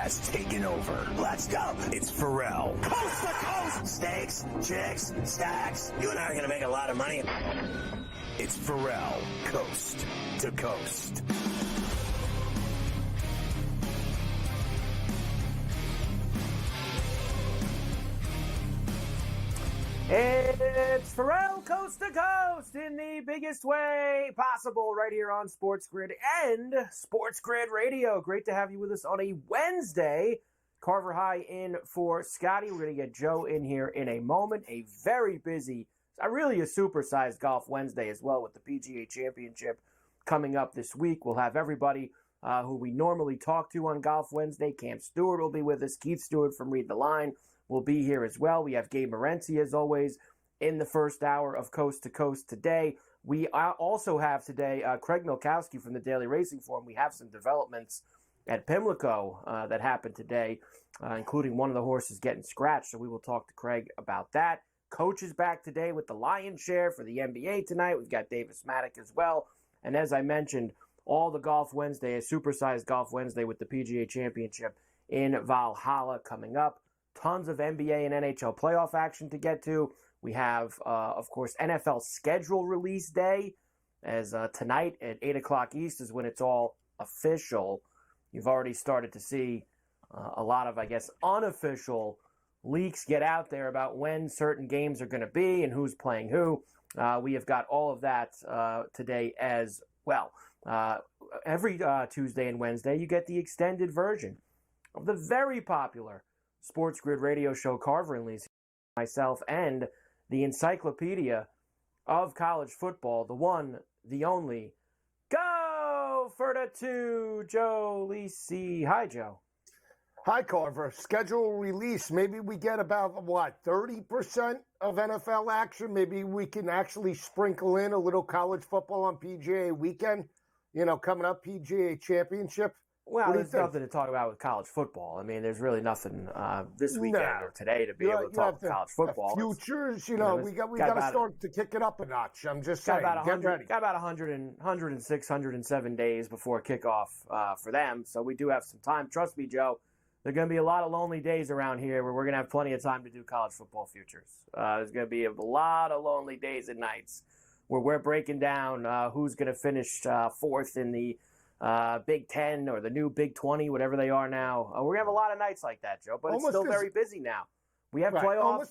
has taken over. Let's go. It's Ferrall. Coast to coast. Steaks, chicks, stacks. You and I are going to make a lot of money. It's Ferrall, coast to coast. It's Ferrall Coast to Coast in the biggest way possible right here on SportsGrid and SportsGrid Radio. Great to have you with us on a Wednesday. Carver High in for Scotty. We're going to get Joe in here in a moment. A very busy, really a supersized Golf Wednesday as well with the PGA Championship coming up this week. We'll have everybody who we normally talk to on Golf Wednesday. Cam Stewart will be with us. Keith Stewart from Read the Line will be here as well. We have Gabe Morency, as always, in the first hour of Coast to Coast today. We also have today Craig Milkowski from the Daily Racing Form. We have some developments at Pimlico that happened today, including one of the horses getting scratched, so we will talk to Craig about that. Coach is back today with the Lion's Share for the NBA tonight. We've got Davis Maddock as well. And as I mentioned, all the Golf Wednesday, a supersized Golf Wednesday with the PGA Championship in Valhalla coming up. Tons of NBA and NHL playoff action to get to. We have, of course, NFL schedule release day, as tonight at 8 o'clock East is when it's all official. You've already started to see a lot of, I guess, unofficial leaks get out there about when certain games are going to be and who's playing who. We have got all of that today as well. Every Tuesday and Wednesday, you get the extended version of the very popular SportsGrid radio show Carver and Lee's, myself, and the encyclopedia of college football, the one, the only, Go for the two, Joe Lisi. Hi, Joe. Hi, Carver. Schedule release. Maybe we get about, 30% of NFL action? Maybe we can actually sprinkle in a little college football on PGA weekend, coming up, PGA Championship. Well, there's nothing to talk about with college football. I mean, there's really nothing this weekend or today to be able to talk about college football. Futures, we got to start to kick it up a notch. I'm just saying, get ready. Got about 106, 107 days before kickoff for them, so we do have some time. Trust me, Joe, there are going to be a lot of lonely days around here where we're going to have plenty of time to do college football futures. There's going to be a lot of lonely days and nights where we're breaking down who's going to finish fourth in the Big 10 or the new Big 20, whatever they are now. We're going to have a lot of nights like that, Joe, but it's still very busy now. We have playoffs.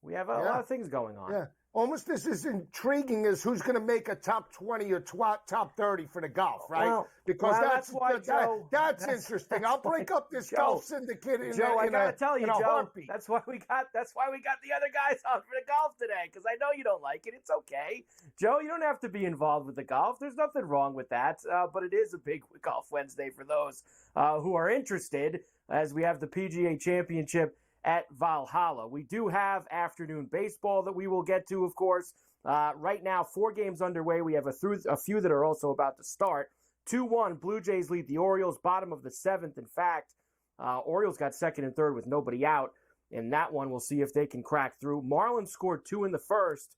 We have a lot of things going on. Yeah. Almost as intriguing as who's going to make a top 20 or top 30 for the golf, right? Well, that's why, Joe. That's interesting. I'll break up this golf syndicate in I got to tell you, Joe, heartbeat. That's why we got the other guys on for the golf today, because I know you don't like it. It's okay. Joe, you don't have to be involved with the golf. There's nothing wrong with that, but it is a big Golf Wednesday for those who are interested, as we have the PGA Championship at Valhalla. We do have afternoon baseball that we will get to, of course. Right now, 4 games underway. We have a few that are also about to start. 2-1, Blue Jays lead the Orioles, bottom of the 7th. In fact, Orioles got second and third with nobody out. In that one, we'll see if they can crack through. Marlins scored 2 in the first,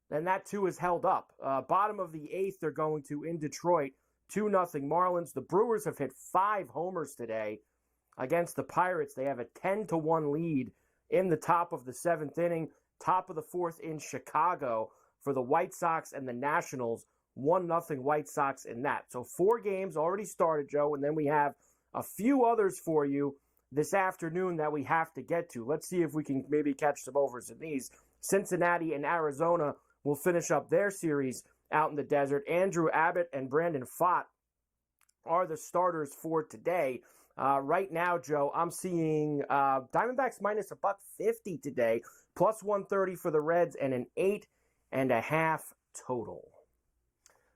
and that 2 is held up. Bottom of the 8th, they're going to in Detroit. 2-0 Marlins. The Brewers have hit 5 homers today against the Pirates. They have a 10-1 lead in the top of the 7th inning, top of the 4th in Chicago for the White Sox and the Nationals. 1-0 White Sox in that. So 4 games already started, Joe, and then we have a few others for you this afternoon that we have to get to. Let's see if we can maybe catch some overs in these. Cincinnati and Arizona will finish up their series out in the desert. Andrew Abbott and Brandon Pfaadt are the starters for today. Right now, Joe, I'm seeing Diamondbacks minus $150 today, plus 130 for the Reds, and an 8.5 total.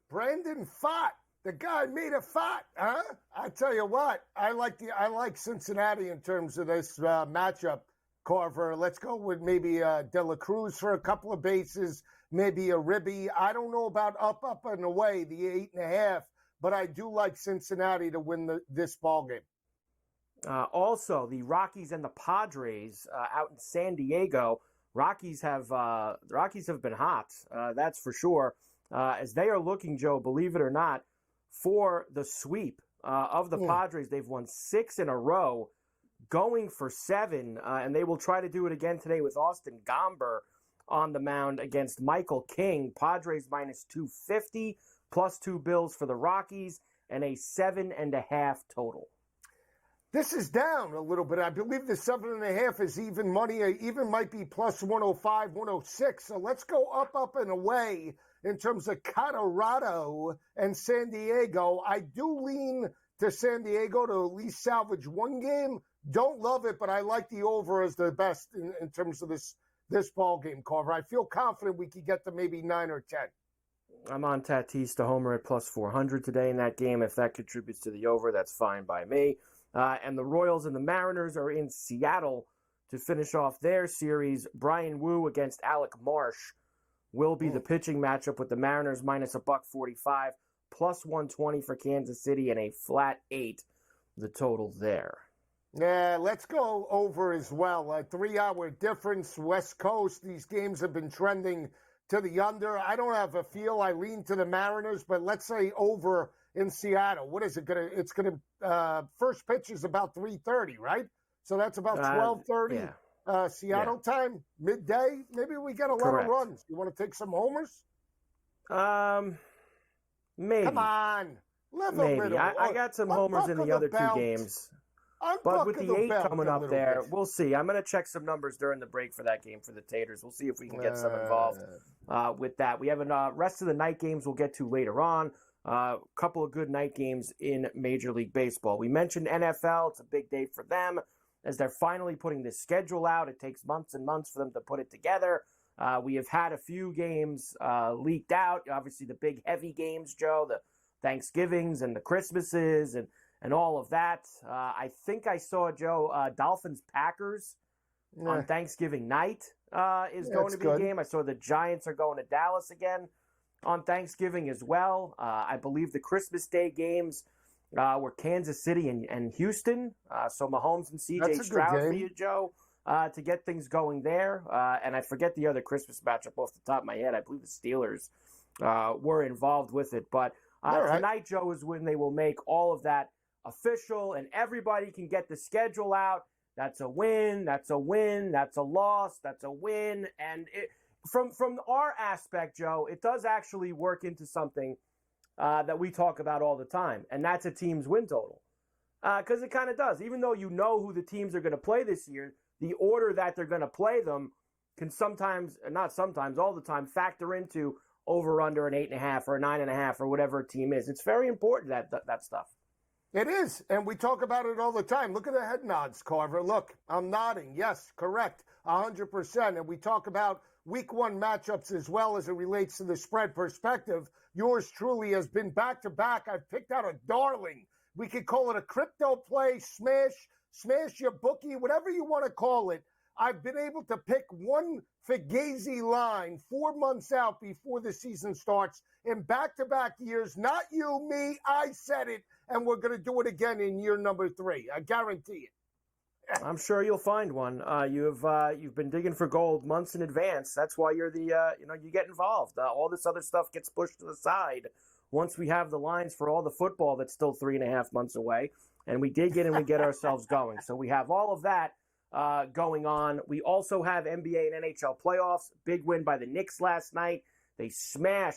Brandon Pfaadt, the guy made a Pfaadt, huh? I tell you what, I like Cincinnati in terms of this matchup. Carver, let's go with maybe De La Cruz for a couple of bases, maybe a Ribby. I don't know about up and away, the 8.5, but I do like Cincinnati to win this ball game. Also, the Rockies and the Padres out in San Diego. Rockies have been hot, that's for sure, as they are looking, Joe, believe it or not, for the sweep of the Padres. They've won 6 in a row, going for 7, and they will try to do it again today with Austin Gomber on the mound against Michael King. Padres minus 250, plus 2 Bills for the Rockies, and a 7.5 total. This is down a little bit. I believe the 7.5 is even money. Even might be plus 105, 106. So let's go up and away in terms of Colorado and San Diego. I do lean to San Diego to at least salvage one game. Don't love it, but I like the over as the best in terms of this ball game, Carver. I feel confident we could get to maybe 9 or 10. I'm on Tatis to homer at plus 400 today in that game. If that contributes to the over, that's fine by me. And the Royals and the Mariners are in Seattle to finish off their series. Brian Wu against Alec Marsh will be the pitching matchup with the Mariners minus $1.45, plus 120 for Kansas City, and a flat 8, the total there. Yeah, let's go over as well. A 3-hour difference, West Coast. These games have been trending to the under. I don't have a feel. I lean to the Mariners, but let's say over in Seattle. What is it going to? It's going to first pitch is about 3:30, right? So that's about 12:30 Seattle time, midday. Maybe we get a lot of runs. You want to take some homers? Maybe. Come on, maybe. I got some homers in the other 2 games. But with the 8 coming up there, we'll see. I'm going to check some numbers during the break for that game for the Taters. We'll see if we can get some involved with that. We have a rest of the night games we'll get to later on. A couple of good night games in Major League Baseball. We mentioned NFL. It's a big day for them as they're finally putting this schedule out. It takes months and months for them to put it together. We have had a few games leaked out. Obviously, the big heavy games, Joe, the Thanksgivings and the Christmases and all of that. I think I saw, Joe, Dolphins-Packers on Thanksgiving night is going to be a game. I saw the Giants are going to Dallas again on Thanksgiving as well. I believe the Christmas Day games were Kansas City and Houston. So Mahomes and C.J. Stroud for you, Joe, to get things going there. And I forget the other Christmas matchup off the top of my head. I believe the Steelers were involved with it. But tonight, Joe, is when they will make all of that official, and everybody can get the schedule out. That's a win. That's a win. That's a loss. That's a win. And from our aspect, Joe, it does actually work into something that we talk about all the time, and that's a team's win total. Because it kind of does. Even though you know who the teams are going to play this year, the order that they're going to play them can sometimes, not sometimes, all the time, factor into over-under an 8.5 or a 9.5 or whatever a team is. It's very important, that stuff. It is, and we talk about it all the time. Look at the head nods, Carver. Look, I'm nodding. Yes, correct, 100%. And we talk about Week 1 matchups as well as it relates to the spread perspective. Yours truly has been back-to-back. I've picked out a darling. We could call it a crypto play, smash your bookie, whatever you want to call it. I've been able to pick one Fugazi line 4 months out before the season starts in back-to-back years. Not you, me, I said it, and we're going to do it again in year number 3. I guarantee it. I'm sure you'll find one. You've been digging for gold months in advance. That's why you're you get involved. All this other stuff gets pushed to the side once we have the lines for all the football that's still 3.5 months away, and we dig in and we get ourselves going. So we have all of that going on. We also have NBA and NHL playoffs. Big win by the Knicks last night. They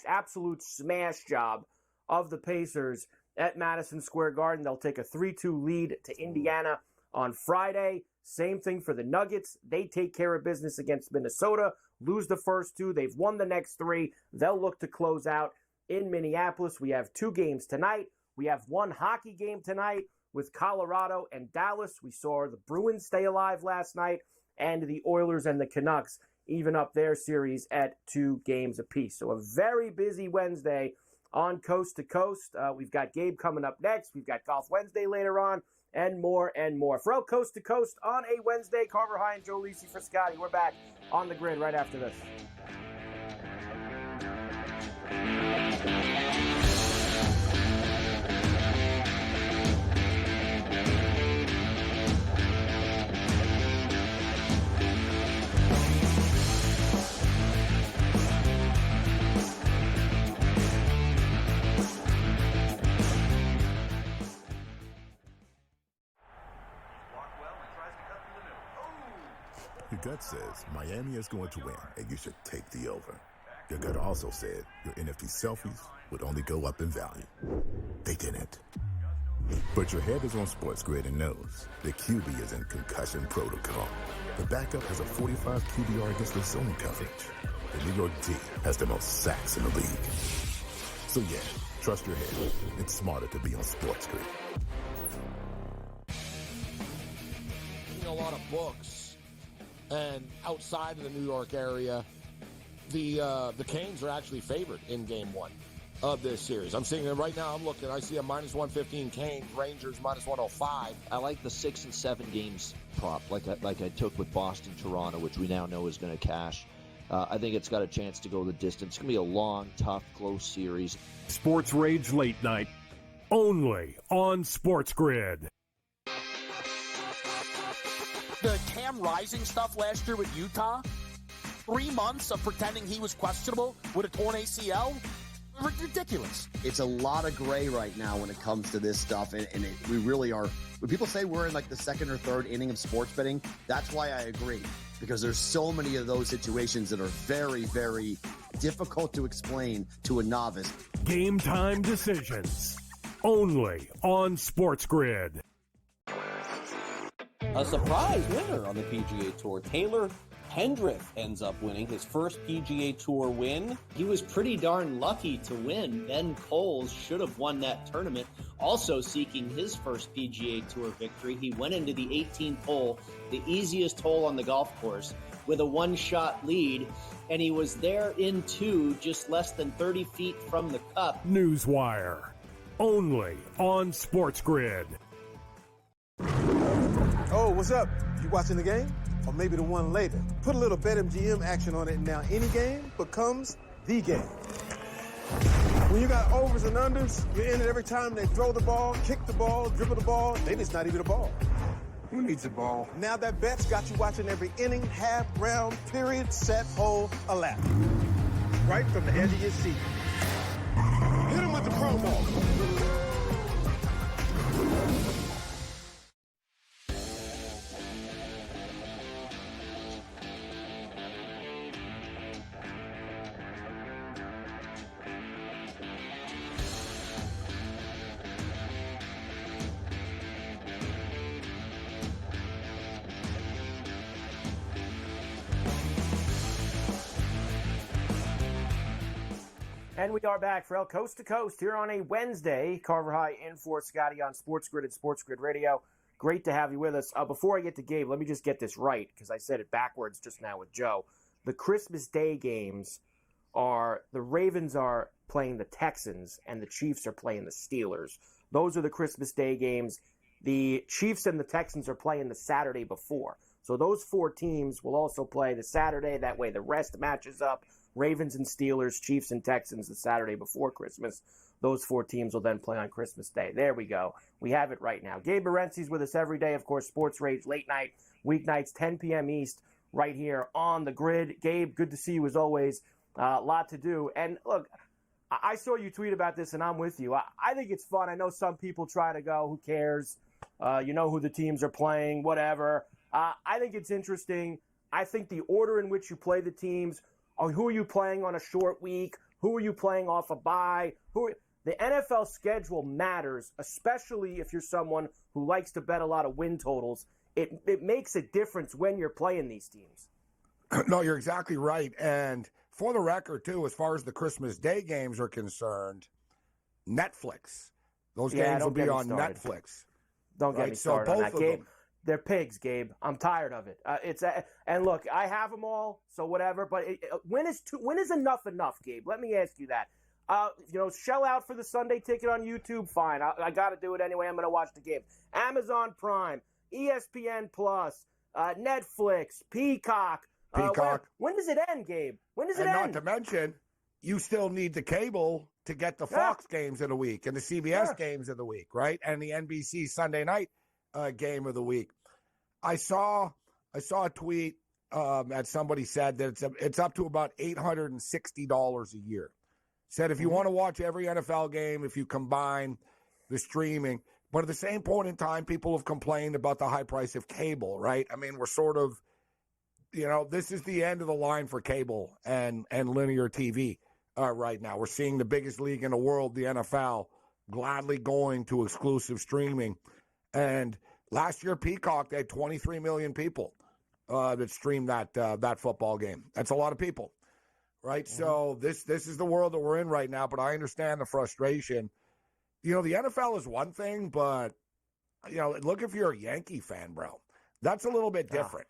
absolute smash job of the Pacers at Madison Square Garden. They'll take a 3-2 lead to Indiana on Friday. Same thing for the Nuggets. They take care of business against Minnesota, lose the first 2. They've won the next 3. They'll look to close out in Minneapolis. We have 2 games tonight. We have 1 hockey game tonight with Colorado and Dallas. We saw the Bruins stay alive last night, and the Oilers and the Canucks even up their series at 2 games apiece. So a very busy Wednesday on Coast to Coast. We've got Gabe coming up next. We've got Golf Wednesday later on, and more and more. For Coast to Coast on a Wednesday, Carver High and Joe Lisi for Scotty. We're back on the grid right after this. Your gut says Miami is going to win, and you should take the over. Your gut also said your NFT selfies would only go up in value. They didn't. But your head is on SportsGrid and knows the QB is in concussion protocol. The backup has a 45 QBR against the zone coverage. The New York D has the most sacks in the league. So yeah, trust your head. It's smarter to be on SportsGrid. A lot of books, and outside of the New York area, the Canes are actually favored in Game 1 of this series. I'm seeing it right now. I'm looking. I see a -115 Canes, Rangers -105. I like the 6 and 7 games prop, like I took with Boston, Toronto, which we now know is going to cash. I think it's got a chance to go the distance. It's going to be a long, tough, close series. Sports Rage Late Night, only on SportsGrid. The Cam Rising stuff last year with Utah, 3 months of pretending he was questionable with a torn ACL, ridiculous. It's a lot of gray right now when it comes to this stuff, and we really are. When people say we're in like the second or third inning of sports betting, that's why I agree, because there's so many of those situations that are very, very difficult to explain to a novice. Game time decisions, only on SportsGrid. A surprise winner on the PGA Tour. Taylor Pendrith ends up winning his first PGA Tour win. He was pretty darn lucky to win. Ben Coles should have won that tournament, also seeking his first PGA Tour victory. He went into the 18th hole, the easiest hole on the golf course, with a one-shot lead, and he was there in 2, just less than 30 feet from the cup. Newswire, only on SportsGrid. Oh, what's up? You watching the game? Or maybe the one later? Put a little BetMGM action on it, and now any game becomes the game. When you got overs and unders, you're in it every time they throw the ball, kick the ball, dribble the ball. Maybe it's not even a ball. Who needs a ball? Now that bet's got you watching every inning, half, round, period, set, hole, a lap. Right from the edge of your seat. Hit him with the promo. And we are back, Ferrall, coast to coast here on a Wednesday. Carver High in for Scotty on SportsGrid and SportsGrid Radio. Great to have you with us. Before I get to Gabe, let me just get this right, because I said it backwards just now with Joe. The Christmas Day games are, the Ravens are playing the Texans, and the Chiefs are playing the Steelers. Those are the Christmas Day games. The Chiefs and the Texans are playing the Saturday before. So those 4 teams will also play the Saturday. That way the rest matches up. Ravens and Steelers, Chiefs and Texans the Saturday before Christmas. Those 4 teams will then play on Christmas Day. There we go. We have it right now. Gabe Morency's with us every day, of course, Sports Rage Late Night, weeknights, 10 p.m. East, right here on the grid. Gabe, good to see you as always. A lot to do. And look, I saw you tweet about this, and I'm with you. I think it's fun. I know some people try to go, who cares? You know who the teams are playing, whatever. I think it's interesting. I think the order in which you play the teams, who are you playing on a short week? Who are you playing off a bye? The NFL schedule matters, especially if you're someone who likes to bet a lot of win totals. It makes a difference when you're playing these teams. No, you're exactly right. And for the record, too, as far as the Christmas Day games are concerned, Netflix. Those games will be on Netflix. Don't get me started on that, Gabe. They're pigs, Gabe. I'm tired of it. And look, I have them all, so whatever. But when is enough, Gabe? Let me ask you that. Shell out for the Sunday ticket on YouTube. Fine, I got to do it anyway. I'm going to watch the game. Amazon Prime, ESPN Plus, Netflix, Peacock. When does it end, Gabe? When does it end? Not to mention, you still need the cable to get the Fox games of the week and the CBS games of the week, right? And the NBC Sunday night game of the week. I saw a tweet that somebody said that it's up to about $860 a year. Said if you want to watch every NFL game, if you combine the streaming, but at the same point in time, people have complained about the high price of cable, right? I mean, we're sort of this is the end of the line for cable and linear TV right now. We're seeing the biggest league in the world, the NFL, gladly going to exclusive streaming. And last year, Peacock, they had 23 million people that streamed that football game. That's a lot of people, right? Mm-hmm. So this is the world that we're in right now, but I understand the frustration. The NFL is one thing, but, look, if you're a Yankee fan, bro, that's a little bit different.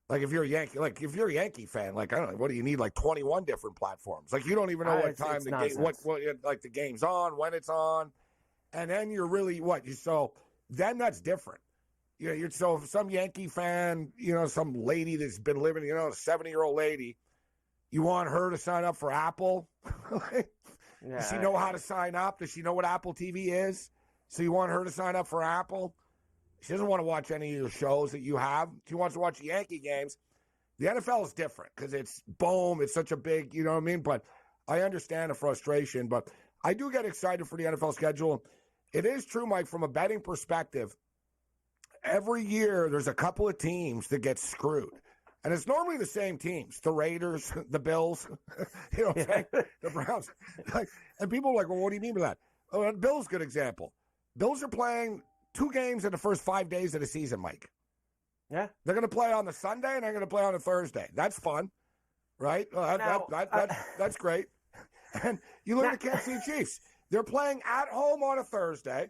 Like if you're a Yankee fan, like, I don't know, what do you need? Like 21 different platforms. Like you don't even know what time the game, what like the game's on, when it's on. And then you're really so then that's different. So if some Yankee fan, some lady that's been living, a 70-year-old lady, you want her to sign up for Apple? Does she know how to sign up? Does she know what Apple TV is? So you want her to sign up for Apple? She doesn't want to watch any of your shows that you have. She wants to watch the Yankee games. The NFL is different because it's such a big, you know what I mean? But I understand the frustration, but I do get excited for the NFL schedule. It is true, Mike, from a betting perspective, every year there's a couple of teams that get screwed. And it's normally the same teams, the Raiders, the Bills, the Browns. And people are like, well, what do you mean by that? Oh, Bills, good example. Bills are playing 2 games in the first 5 days of the season, Mike. Yeah. They're going to play on the Sunday and they're going to play on the Thursday. That's fun, right? That's great. And you look at the Kansas City Chiefs. They're playing at home on a Thursday.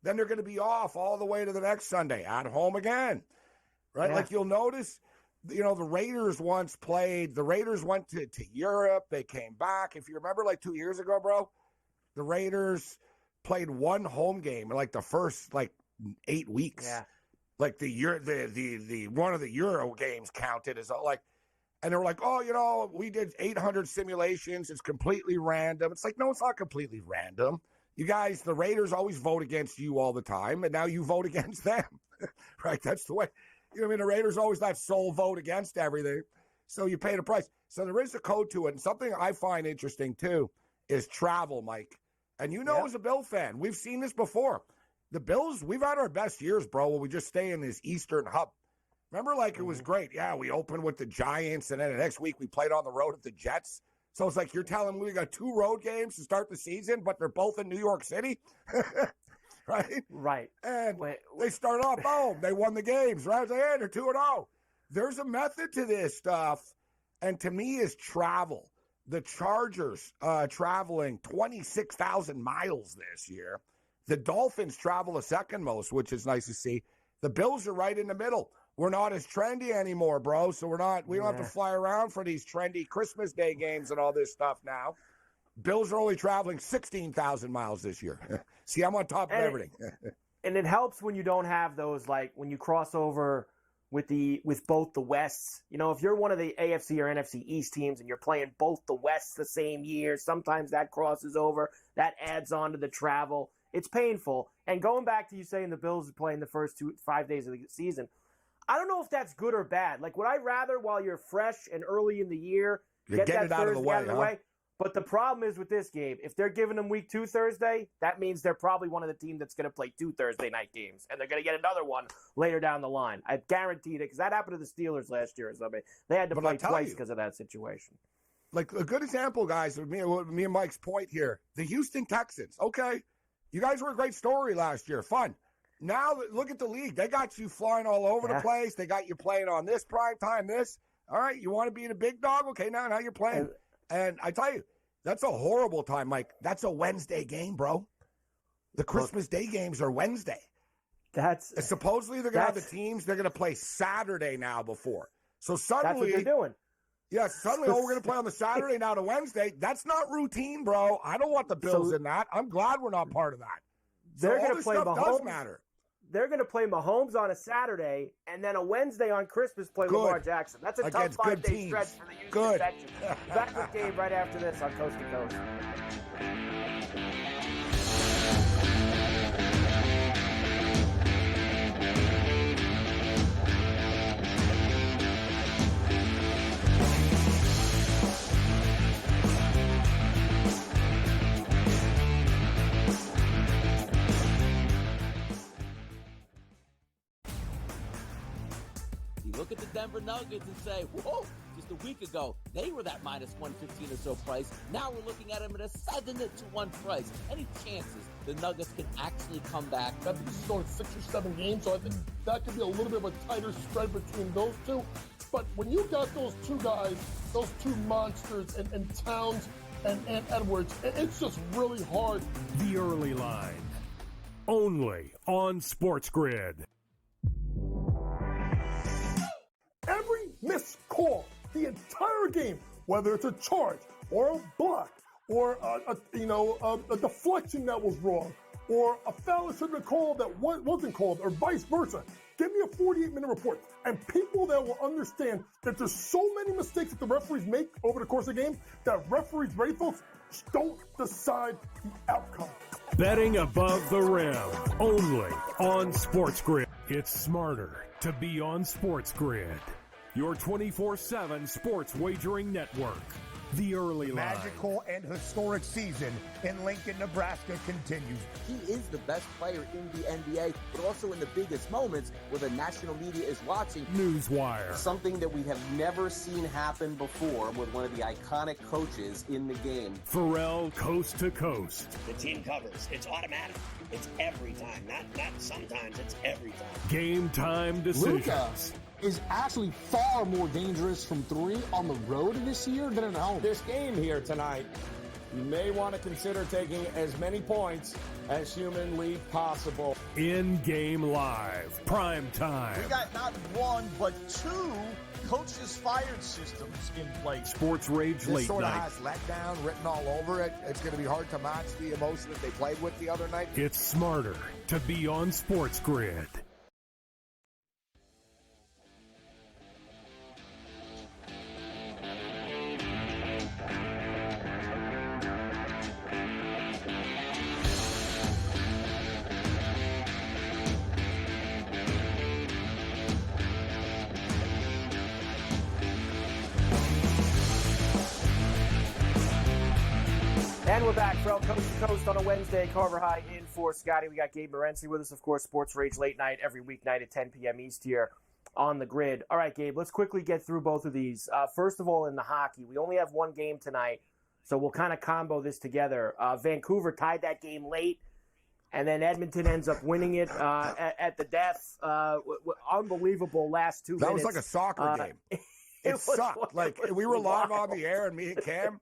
Then they're going to be off all the way to the next Sunday, at home again, right? Yeah. Like you'll notice, the Raiders once played. The Raiders went to Europe. They came back. If you remember, like 2 years ago, bro, the Raiders played one home game in like the first 8 weeks. Yeah. Like the one of the Euro games counted as and they were like, oh, we did 800 simulations. It's completely random. It's like, no, it's not completely random. You guys, the Raiders always vote against you all the time, and now you vote against them, right? That's the way. The Raiders always that sole vote against everything, so you pay the price. So there is a code to it, and something I find interesting too is travel, Mike. And as a Bill fan, we've seen this before. The Bills, we've had our best years, bro, where we just stay in this Eastern hub. Remember, it was great. Yeah, we opened with the Giants, and then the next week we played on the road at the Jets. So it's like you're telling me we got 2 road games to start the season, but they're both in New York City, right? Right. And they start off, they won the games, right? They're 2-0. There's a method to this stuff, and to me is travel. The Chargers traveling 26,000 miles this year. The Dolphins travel the second most, which is nice to see. The Bills are right in the middle. We're not as trendy anymore, bro. So we don't have to fly around for these trendy Christmas Day games and all this stuff now. Bills are only traveling 16,000 miles this year. See, I'm on top of everything. And it helps when you don't have those, when you cross over with both the Wests. If you're one of the AFC or NFC East teams and you're playing both the Wests the same year, sometimes that crosses over. That adds on to the travel. It's painful. And going back to you saying the Bills are playing the first 5 days of the season, I don't know if that's good or bad. Would I rather, while you're fresh and early in the year, get that Thursday out of the way? But the problem is with this game, if they're giving them week 2 Thursday, that means they're probably one of the teams that's going to play 2 Thursday night games, and they're going to get another one later down the line. I guaranteed it, because that happened to the Steelers last year or something. They had to play twice because of that situation. A good example, guys, with me and Mike's point here, the Houston Texans. Okay, you guys were a great story last year. Fun. Now, look at the league. They got you flying all over the place. They got you playing on this prime time, this. All right, you want to be the big dog? Okay, now you're playing. And I tell you, that's a horrible time, Mike. That's a Wednesday game, bro. The Christmas Day games are Wednesday. Supposedly they're going to have the teams. They're going to play Saturday now before. So suddenly. That's what they're doing. Yeah, suddenly, we're going to play on the Saturday now to Wednesday. That's not routine, bro. I don't want the Bills in that. I'm glad we're not part of that. They're going to play Mahomes. Does matter. They're going to play Mahomes on a Saturday, and then a Wednesday on Christmas play Lamar Jackson. That's a tough 5-day stretch for the Houston Texans. Back with Gabe right after this on Coast to Coast. You look at the Denver Nuggets and say, whoa, just a week ago, they were that minus 115 or so price. Now we're looking at them at a 7-1 price. Any chances the Nuggets can actually come back? I think this is only 6 or 7 games, so I think that could be a little bit of a tighter spread between those two. But when you got those two guys, those two monsters, and Towns and Edwards, it's just really hard. The Early Line, only on SportsGrid. Every missed call, the entire game, whether it's a charge or a block or a deflection that was wrong or a foul that should have been called that wasn't called or vice versa. Give me a 48-minute report. And people that will understand that there's so many mistakes that the referees make over the course of the game that referees, ready folks, don't decide the outcome. Betting above the rim, only on SportsGrid. It's smarter to be on SportsGrid. Your 24/7 sports wagering network. The Early Line. Magical and historic season in Lincoln, Nebraska continues. He is the best player in the NBA, but also in the biggest moments where the national media is watching. Newswire. Something that we have never seen happen before with one of the iconic coaches in the game. Ferrall, coast to coast. The team covers. It's automatic. It's every time. Not sometimes. It's every time. Game time decisions. Luka is actually far more dangerous from three on the road this year than at home. This game here tonight, you may want to consider taking as many points as humanly possible. In-game live, prime time. We got not one, but two coaches fired systems in place. Sports Rage This late sort of night. has letdown written all over it. It's going to be hard to match the emotion that they played with the other night. It's smarter to be on SportsGrid. And we're back from Coast to Coast on a Wednesday. Carver High in for Scotty. We got Gabe Morency with us, of course, Sports Rage late night every weeknight at 10 p.m. East here on the grid. All right, Gabe, let's quickly get through both of these. First of all, in the hockey, we only have one game tonight, so we'll kind of combo this together. Vancouver tied that game late, and then Edmonton ends up winning it at the death. Unbelievable last 2 minutes. That was like a soccer game. It sucked. Like, we were live on the air, and me and Cam,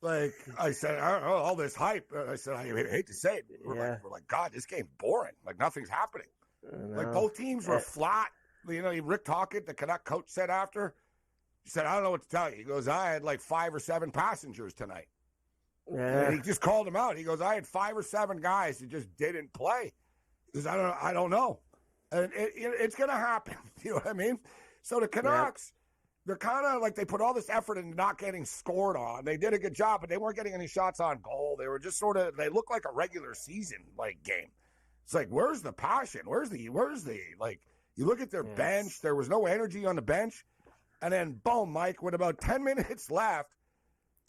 like, I said, I don't know, all this hype. I said, I hate to say it. We're like, God, this game's boring. Like, nothing's happening. Like, both teams were flat. You know, Rick Tocchet, the Canuck coach, said after, he said, I don't know what to tell you. He goes, I had like 5 or 7 passengers tonight. Yeah. And he just called them out. He goes, I had 5 or 7 guys who just didn't play. He goes, I don't know. And it's going to happen. You know what I mean? So the Canucks, they're kind of like, they put all this effort into not getting scored on. They did a good job, but they weren't getting any shots on goal. They were just sort of, they looked like a regular season like game. It's like, where's the passion? Where's the like, you look at their bench, there was no energy on the bench. And then boom, Mike, with about 10 minutes left,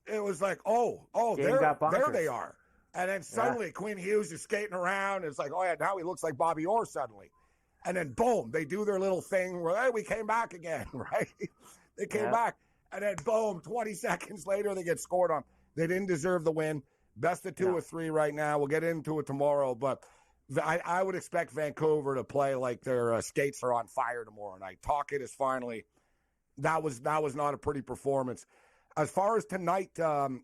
it was like, there they are. And then suddenly Quinn Hughes is skating around. It's like, oh yeah, now he looks like Bobby Orr suddenly. And then boom, they do their little thing where, hey, we came back again, right? They came back, and then boom, 20 seconds later, they get scored on. They didn't deserve the win. Best of 2 or 3 right now. We'll get into it tomorrow, but I would expect Vancouver to play like their skates are on fire tomorrow night. Tocchet is finally – that was not a pretty performance. As far as tonight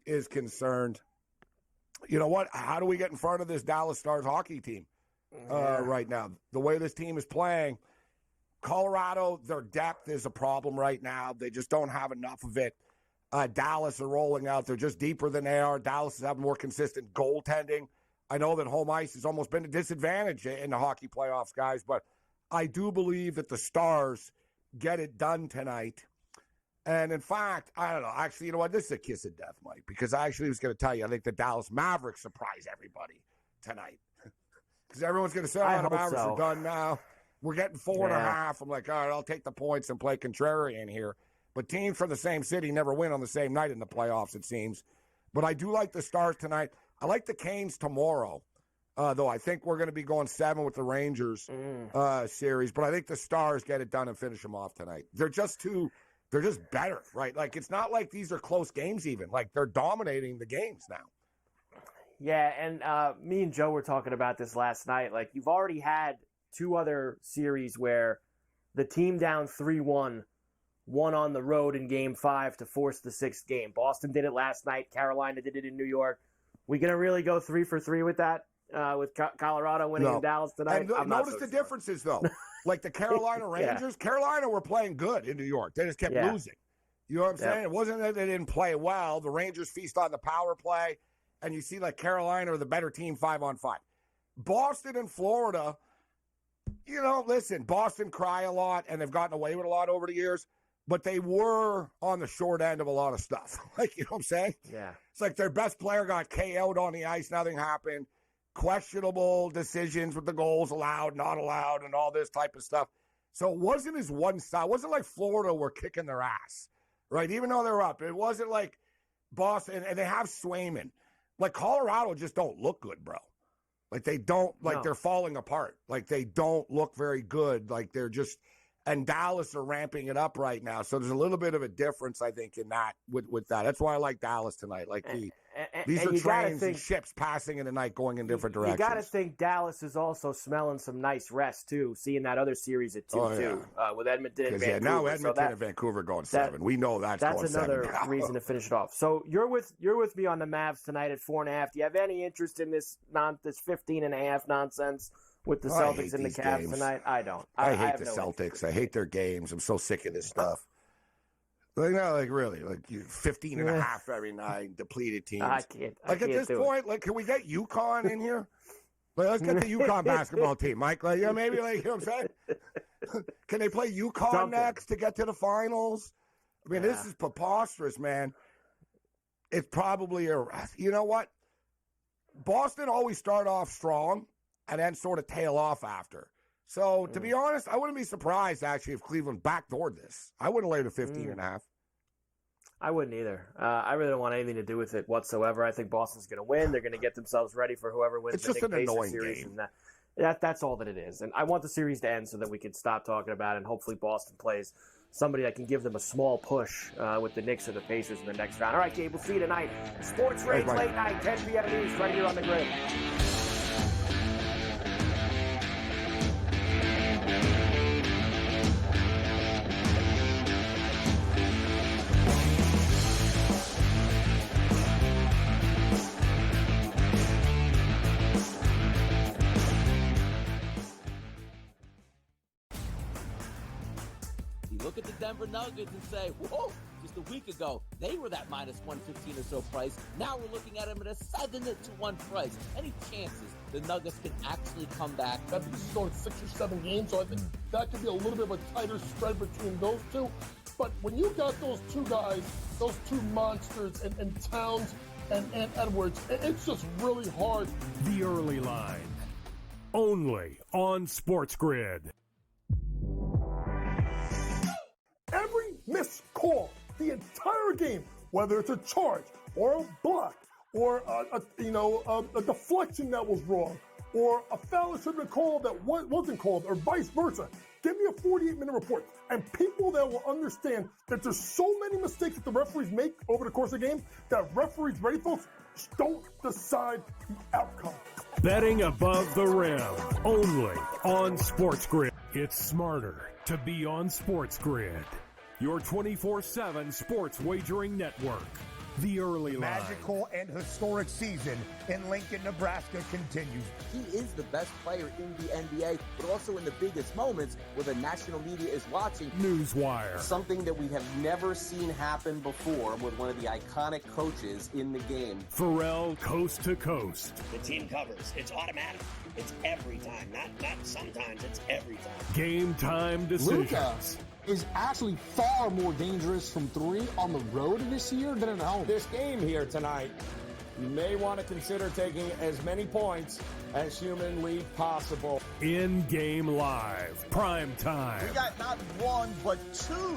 is concerned, you know what? How do we get in front of this Dallas Stars hockey team right now? The way this team is playing – Colorado, their depth is a problem right now. They just don't have enough of it. Dallas are rolling out. They're just deeper than they are. Dallas is having more consistent goaltending. I know that home ice has almost been a disadvantage in the hockey playoffs, guys, but I do believe that the Stars get it done tonight. And, in fact, I don't know. Actually, you know what? This is a kiss of death, Mike, because I actually was going to tell you, I think the Dallas Mavericks surprise everybody tonight. Because everyone's going to say, the Mavericks are done now. We're getting 4.5. I'm like, all right, I'll take the points and play contrarian here. But teams from the same city never win on the same night in the playoffs, it seems. But I do like the Stars tonight. I like the Canes tomorrow. though I think we're going to be going 7 with the Rangers series. But I think the Stars get it done and finish them off tonight. They're just better, right? Like, it's not like these are close games even. Like, they're dominating the games now. Yeah, and me and Joe were talking about this last night. Like, you've already had 2 other series where the team down 3-1 won on the road in Game 5 to force the 6th game. Boston did it last night. Carolina did it in New York. We going to really go 3 for 3 with that? With Colorado winning in Dallas tonight? And notice the differences, though. Like the Carolina Rangers, Carolina were playing good in New York. They just kept losing. You know what I'm saying? It wasn't that they didn't play well. The Rangers feast on the power play, and you see like Carolina are the better team 5-on-5. Boston and Florida, listen, Boston cry a lot, and they've gotten away with a lot over the years, but they were on the short end of a lot of stuff. Like, you know what I'm saying? Yeah. It's like their best player got KO'd on the ice. Nothing happened. Questionable decisions with the goals allowed, not allowed, and all this type of stuff. So it wasn't as one side. It wasn't like Florida were kicking their ass, right? Even though they're up. It wasn't like Boston, and they have Swayman. Like, Colorado just don't look good, bro. Like, they don't, like, they're falling apart. Like, they don't look very good. Like, they're just, and Dallas are ramping it up right now. So there's a little bit of a difference, I think, in that, with that. That's why I like Dallas tonight. Like, these are trains and ships passing in the night going in different directions. You got to think Dallas is also smelling some nice rest, too, seeing that other series at 2-2 with Edmonton and Vancouver. Now Edmonton and Vancouver going 7. We know that's going 7. That's another reason to finish it off. So you're with me on the Mavs tonight at 4.5. Do you have any interest in this 15.5 nonsense with the Celtics and the Cavs tonight? I don't. I hate the Celtics. I hate their games. I'm so sick of this stuff. Like really, like 15.5 every night, depleted teams. I can't. At this point, like, can we get UConn in here? Like, let's get the UConn basketball team, Mike. Like, maybe, like, you know what I'm saying? Can they play UConn next to get to the finals? I mean, this is preposterous, man. It's probably you know what? Boston always start off strong and then sort of tail off after. So, to be honest, I wouldn't be surprised, actually, if Cleveland backdoored this. I wouldn't lay the 15.5. I wouldn't either. I really don't want anything to do with it whatsoever. I think Boston's going to win. They're going to get themselves ready for whoever wins. It's just an annoying game. That's all that it is. And I want the series to end so that we can stop talking about it, and hopefully Boston plays somebody that can give them a small push with the Knicks or the Pacers in the next round. All right, Gabe, we'll see you tonight. Sports Rage late night, 10 p.m. news right here on the Grid. Look at the Denver Nuggets and say, whoa, just a week ago, they were that minus 115 or so price. Now we're looking at them at a 7-1 price. Any chances the Nuggets can actually come back? I think this is going 6 or 7 games, so I think that could be a little bit of a tighter spread between those two. But when you got those two guys, those two monsters, and Towns and Edwards, it's just really hard. The early line, only on SportsGrid. Every missed call, the entire game, whether it's a charge or a block or a deflection that was wrong or a foul that should have been called that wasn't called or vice versa. Give me a 48-minute report. And people that will understand that there's so many mistakes that the referees make over the course of the game that referees, ready folks, don't decide the outcome. Betting above the rim, only on SportsGrid. It's smarter to be on SportsGrid, your 24/7 sports wagering network. The early line. Magical and historic season in Lincoln, Nebraska continues. He is the best player in the NBA, but also in the biggest moments where the national media is watching. Newswire. Something that we have never seen happen before with one of the iconic coaches in the game. Ferrall coast to coast. The team covers. It's automatic. It's every time. Not sometimes. It's every time. Game time decisions. Luka is actually far more dangerous from 3 on the road this year than at home. This game here tonight you may want to consider taking as many points as humanly possible. In-game live, prime time. We got not one, but two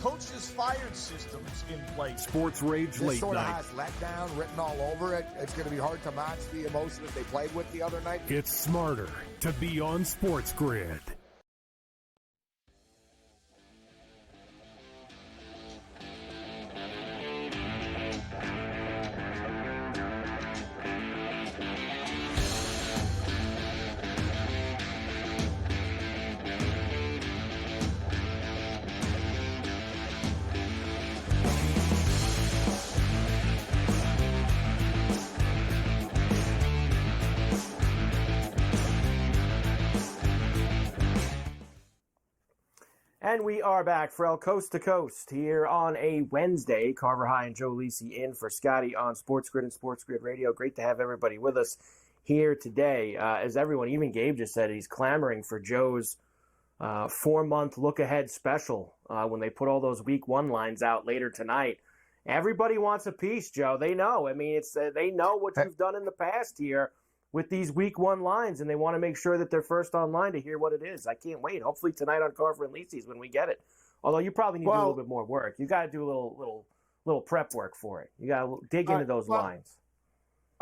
coaches fired systems in place. Sports Rage This late sort of night. has letdown written all over it. It's going to be hard to match the emotion that they played with the other night. It's smarter to be on SportsGrid. And we are back, Ferrall, Coast to Coast, here on a Wednesday. Carver High and Joe Lisi in for Scotty on SportsGrid and SportsGrid Radio. Great to have everybody with us here today. As everyone, even Gabe just said, he's clamoring for Joe's 4-month look-ahead special when they put all those Week 1 lines out later tonight. Everybody wants a piece, Joe. They know. I mean, it's they know what you've done in the past here with these Week 1 lines, and they want to make sure that they're first online to hear what it is. I can't wait. Hopefully tonight on Carver and Lisi's when we get it. Although you probably need to do a little bit more work. You got to do a little prep work for it. You got to dig into those lines.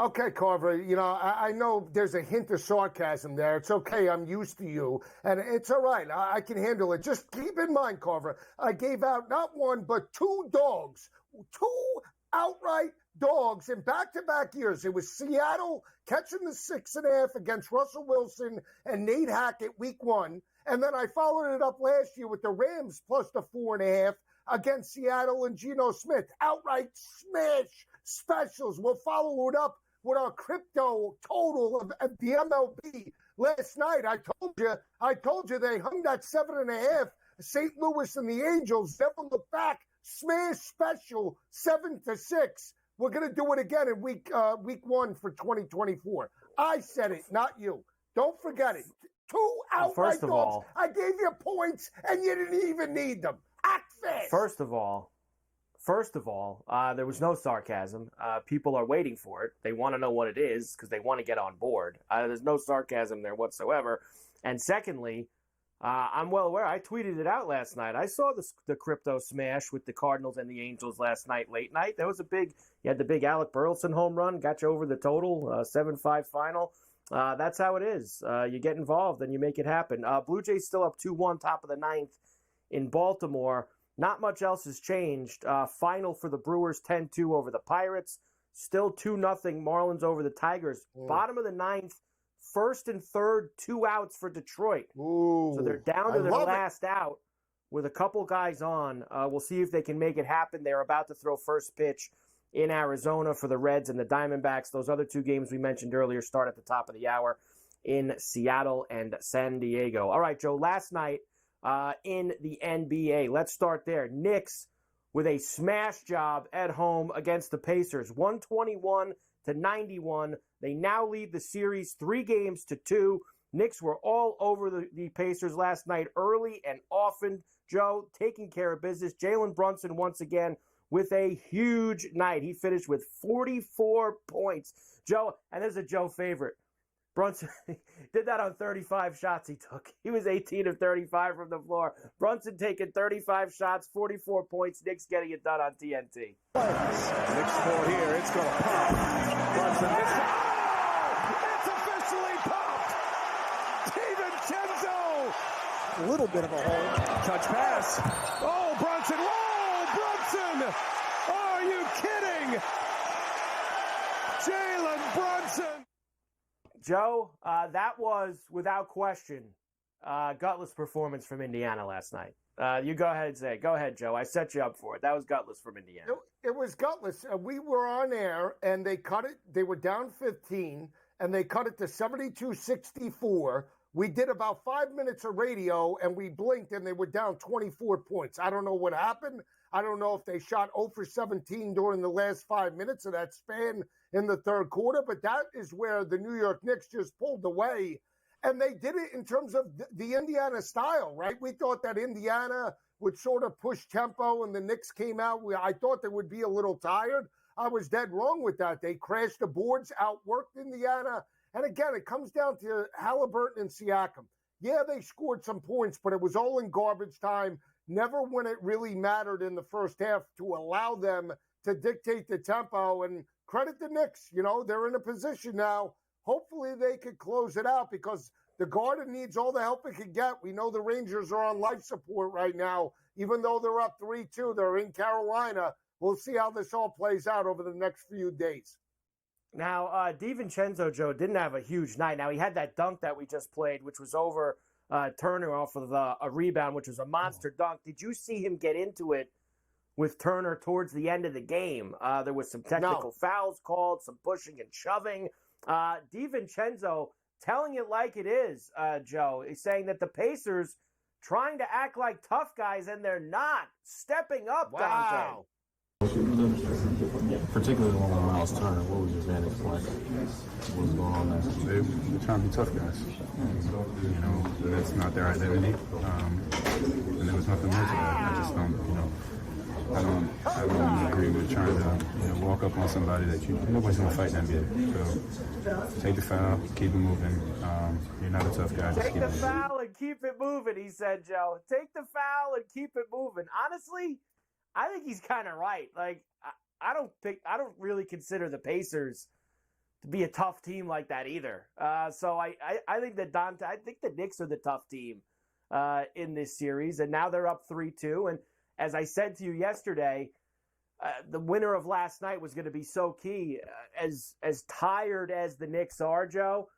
Okay, Carver, I know there's a hint of sarcasm there. It's okay. I'm used to you, and it's all right. I can handle it. Just keep in mind, Carver, I gave out not one but two dogs, two outright dogs in back-to-back years. It was Seattle catching the 6.5 against Russell Wilson and Nate Hackett Week 1, and then I followed it up last year with the Rams plus the 4.5 against Seattle and Geno Smith. Outright smash specials. We'll follow it up with our crypto total of the MLB last night. I told you they hung that 7.5. St. Louis and the Angels never look back. Smash special 7-6. We're going to do it again in week 1 for 2024. I said it, not you. Don't forget it. Two outright dogs. I gave you points, and you didn't even need them. Act fast. First of all, there was no sarcasm. People are waiting for it. They want to know what it is because they want to get on board. There's no sarcasm there whatsoever. And secondly, I'm well aware. I tweeted it out last night. I saw the crypto smash with the Cardinals and the Angels last night, late night. That was you had the big Alec Burleson home run, got you over the total, 7-5 final. That's how it is. You get involved and you make it happen. Blue Jays still up 2-1, top of the 9th in Baltimore. Not much else has changed. Final for the Brewers, 10-2 over the Pirates. Still 2-0 Marlins over the Tigers. Bottom of the 9th. First and third, 2 outs for Detroit. Ooh, so they're down to their last out with a couple guys on. We'll see if they can make it happen. They're about to throw first pitch in Arizona for the Reds and the Diamondbacks. Those other 2 games we mentioned earlier start at the top of the hour in Seattle and San Diego. All right, Joe, last night in the NBA, let's start there. Knicks with a smash job at home against the Pacers, 121-91. They now lead the series 3-2. Knicks were all over the Pacers last night, early and often. Joe, taking care of business. Jalen Brunson once again with a huge night. He finished with 44 points. Joe, and this is a Joe favorite. Brunson did that on 35 shots he took. He was 18 of 35 from the floor. Brunson taking 35 shots, 44 points. Knicks getting it done on TNT. Knicks score here. It's going to pop. Brunson missed it. It's officially popped. DiVincenzo. A little bit of a hole. Touch pass. Oh, Brunson. Whoa, Brunson. Are you kidding? Jalen Brunson. Joe, that was, without question, gutless performance from Indiana last night. You go ahead and say it. Go ahead, Joe. I set you up for it. That was gutless from Indiana. It was gutless. We were on air, and they cut it. They were down 15, and they cut it to 72-64. We did about 5 minutes of radio, and we blinked, and they were down 24 points. I don't know what happened. I don't know if they shot 0 for 17 during the last 5 minutes of that span in the third quarter, but that is where the New York Knicks just pulled away. And they did it in terms of the Indiana style, right? We thought that Indiana would sort of push tempo, and the Knicks came out. I thought they would be a little tired. I was dead wrong with that. They crashed the boards, outworked Indiana. And again, it comes down to Halliburton and Siakam. Yeah, they scored some points, but it was all in garbage time. Never when it really mattered in the first half to allow them to dictate the tempo. And credit the Knicks. They're in a position now. Hopefully they could close it out because the Garden needs all the help it can get. We know the Rangers are on life support right now. Even though they're up 3-2, they're in Carolina. We'll see how this all plays out over the next few days. Now, DiVincenzo, Joe, didn't have a huge night. Now, he had that dunk that we just played, which was over Turner off of a rebound, which was a monster dunk. Did you see him get into it with Turner towards the end of the game? There was some technical fouls called, some pushing and shoving. DiVincenzo telling it like it is, Joe. He's saying that the Pacers trying to act like tough guys, and they're not. Stepping up, wow. Particularly when Miles Turner, what was his vantage point? What was going on there? They're trying to be tough guys. And, that's not their identity. And there was nothing more to that. I just don't, I don't agree with trying to, walk up on somebody that nobody's going to fight in the NBA. So take the foul, keep it moving. You're not a tough guy. Take the foul and keep it moving, he said, Joe. Take the foul and keep it moving. Honestly, I think he's kind of right. Like, I don't really consider the Pacers to be a tough team like that either. So I think I think the Knicks are the tough team in this series, and now they're up 3-2. And as I said to you yesterday, the winner of last night was going to be so key. As tired as the Knicks are, Joe,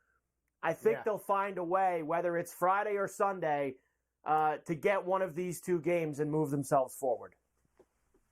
I think they'll find a way, whether it's Friday or Sunday, to get one of these two games and move themselves forward.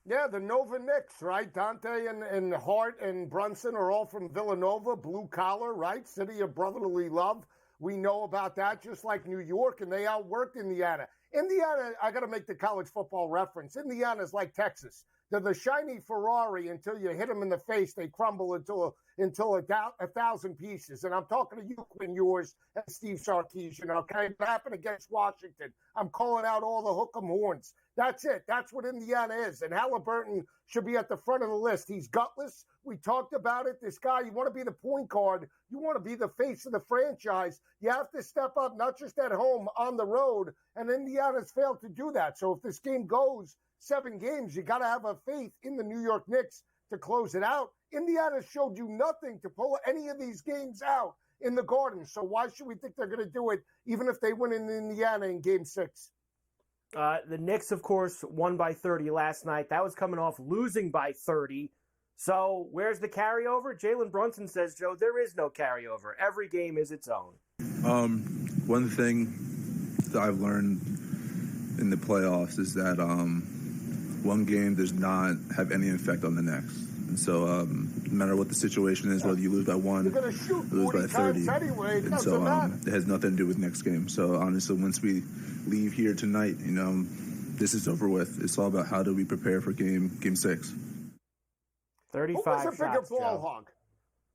Yeah, the Nova Knicks, right? Dante and Hart and Brunson are all from Villanova, blue collar, right? City of brotherly love. We know about that, just like New York, and they outworked Indiana. Indiana, I got to make the college football reference. Indiana's like Texas. They're the shiny Ferrari until you hit them in the face. They crumble until 1,000 pieces. And I'm talking to you, Quinn Ewers, and Steve Sarkisian. Okay, what happened against Washington? I'm calling out all the hook 'em horns. That's it. That's what Indiana is. And Halliburton should be at the front of the list. He's gutless. We talked about it. This guy, you want to be the point guard. You want to be the face of the franchise. You have to step up, not just at home, on the road. And Indiana's failed to do that. So if this game goes 7 games, you got to have a faith in the New York Knicks to close it out. Indiana showed you nothing to pull any of these games out in the Garden. So why should we think they're going to do it, even if they win in Indiana in Game 6? The Knicks, of course, won by 30 last night. That was coming off losing by 30. So where's the carryover? Jalen Brunson says, Joe, there is no carryover. Every game is its own. One thing that I've learned in the playoffs is that one game does not have any effect on the next. And so no matter what the situation is, whether you lose by 1 or lose by 30, anyway, and so it has nothing to do with next game. So honestly, once we leave here tonight, this is over with. It's all about how do we prepare for game 6. 35 Who was a bigger shots, ball Joe. hog?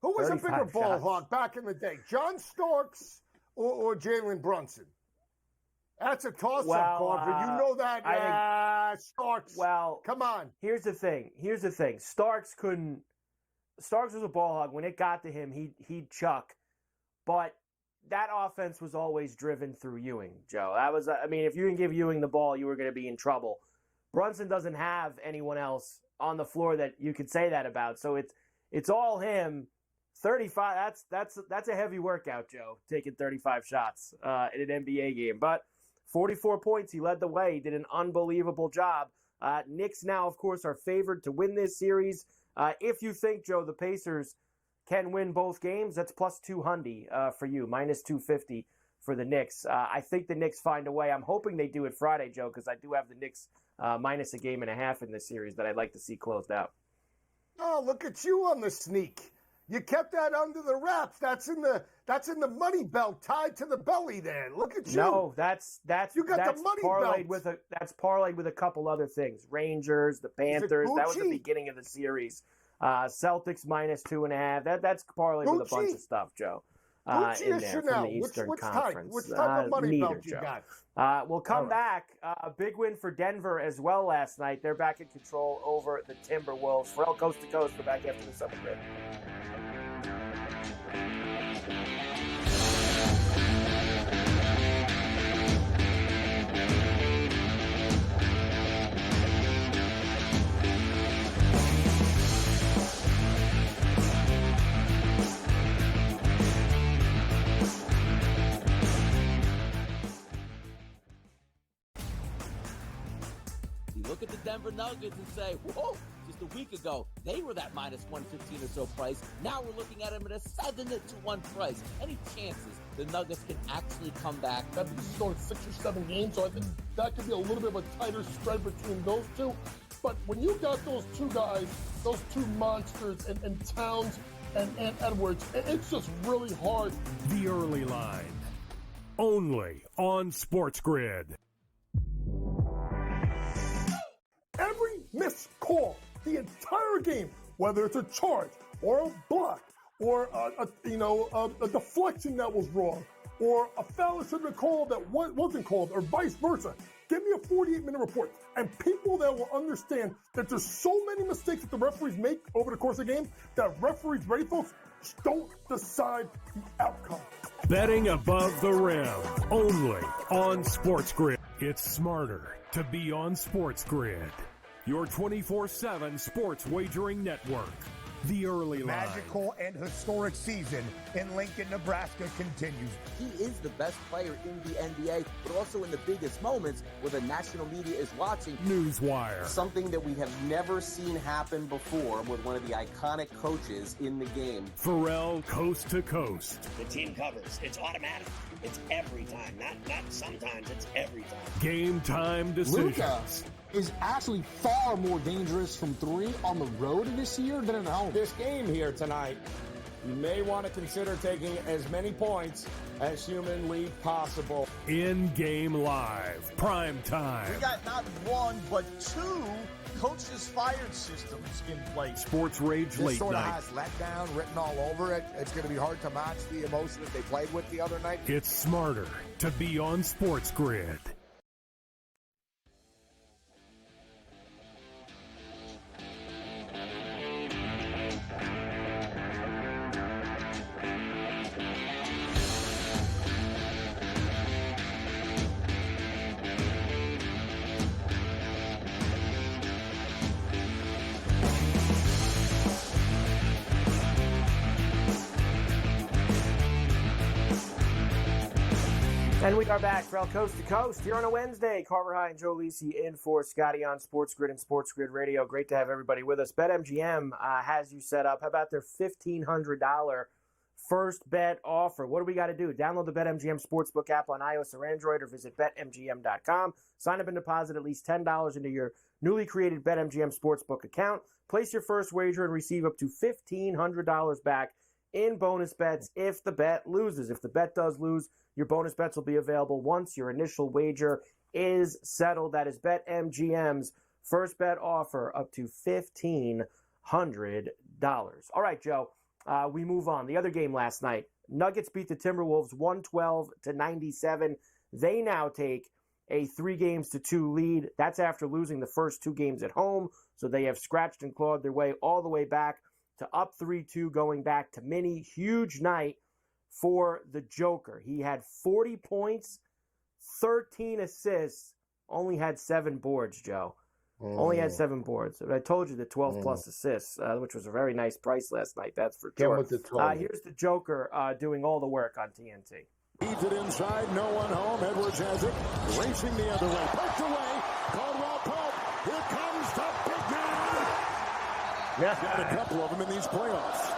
Who was a bigger ball hog back in the day? John Starks or Jalen Brunson? That's a toss-up, Carver. You know that. Starks. Well, come on. Here's the thing. Starks was a ball hog. When it got to him, he'd chuck. But that offense was always driven through Ewing, Joe. If you didn't give Ewing the ball, you were going to be in trouble. Brunson doesn't have anyone else on the floor that you could say that about. So it's all him. 35. That's a heavy workout, Joe. Taking 35 shots in an NBA game, but 44 points. He led the way. He did an unbelievable job. Knicks now, of course, are favored to win this series. If you think, Joe, the Pacers can win both games, that's plus 200 for you, minus 250 for the Knicks. I think the Knicks find a way. I'm hoping they do it Friday, Joe, because I do have the Knicks minus a game and a half in this series that I'd like to see closed out. Oh, look at you on the sneak. You kept that under the wraps. That's in the money belt tied to the belly there. Look at you. No, that's you got that's the money parlayed belt. That's parlayed with a couple other things. Rangers, the Panthers. That was the beginning of the series. Celtics minus 2.5. That's parlayed with a bunch of stuff, Joe. in there from the Eastern Conference. Which type of money belt you Joe. got? We'll come back. A big win for Denver as well last night. They're back in control over the Timberwolves. Ferrall Coast to Coast. We're back after the summer break. Look at the Denver Nuggets and say, whoa, just a week ago, they were that minus 115 or so price. Now we're looking at them at a 7-1 price. Any chances the Nuggets can actually come back? I think this is only 6 or 7 games, so I think that could be a little bit of a tighter spread between those two. But when you got those two guys, those two monsters, and Towns and Edwards, it's just really hard. The early line, only on SportsGrid. Every missed call, the entire game, whether it's a charge or a block or a deflection that was wrong or a foul that should have been called that wasn't called or vice versa. Give me a 48-minute report. And people that will understand that there's so many mistakes that the referees make over the course of the game that referees, ready folks, don't decide the outcome. Betting above the rim, only on SportsGrid. It's smarter to be on SportsGrid. Your 24/7 sports wagering network. The early line. Magical and historic season in Lincoln, Nebraska continues. He is the best player in the NBA, but also in the biggest moments where the national media is watching. Newswire. Something that we have never seen happen before with one of the iconic coaches in the game. Ferrall Coast to Coast. The team covers. It's automatic. It's every time. Not sometimes. It's every time. Game time decisions. Luka is actually far more dangerous from three on the road this year than at home. This game here tonight, you may want to consider taking as many points as humanly possible. In-game live, prime time. We got not one, but two coaches fired systems in place. Sports Rage This late sort of night. has letdown written all over it. It's going to be hard to match the emotion that they played with the other night. It's smarter to be on SportsGrid. And we are back, Ferrall Coast to Coast, here on a Wednesday. Carver High and Joe Lisi in for Scotty on SportsGrid and SportsGrid Radio. Great to have everybody with us. BetMGM has you set up. How about their $1,500 first bet offer? What do we got to do? Download the BetMGM Sportsbook app on iOS or Android or visit BetMGM.com. Sign up and deposit at least $10 into your newly created BetMGM Sportsbook account. Place your first wager and receive up to $1,500 back in bonus bets if the bet loses. If the bet does lose, your bonus bets will be available once your initial wager is settled. That is BetMGM's first bet offer up to $1,500. All right, Joe, we move on. The other game last night, Nuggets beat the Timberwolves 112-97. They now take a 3-2 lead. That's after losing the first 2 games at home. So they have scratched and clawed their way all the way back to up 3-2 going back to Minnie. Huge night for the Joker. He had 40 points, 13 assists, only had 7 boards, Joe. Only had 7 boards. But I told you the 12-plus assists, which was a very nice price last night, that's for sure. With the 12. Here's the Joker doing all the work on TNT. Feeds it inside, no one home. Edwards has it, racing the other way. Poked away, Caldwell Pope. Here comes the big man. Yeah. Got a couple of them in these playoffs.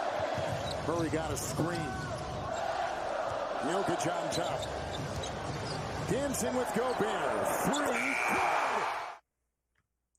Murray got a screen. Jokic on top. Dancing with Gobert. 3.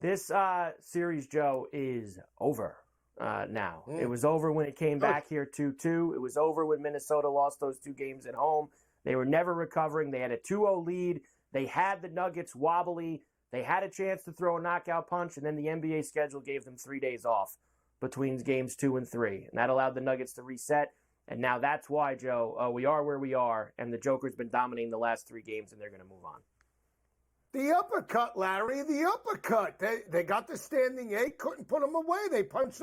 This series, Joe, is over now. It was over when it came back here 2-2. It was over when Minnesota lost those 2 games at home. They were never recovering. They had a 2-0 lead. They had the Nuggets wobbly. They had a chance to throw a knockout punch, and then the NBA schedule gave them 3 days off between games 2 and 3. And that allowed the Nuggets to reset And now that's why, Joe, we are where we are, and the Joker's been dominating the last 3 games, and they're going to move on. The uppercut, Larry, the uppercut. They got the standing 8, couldn't put them away. They punched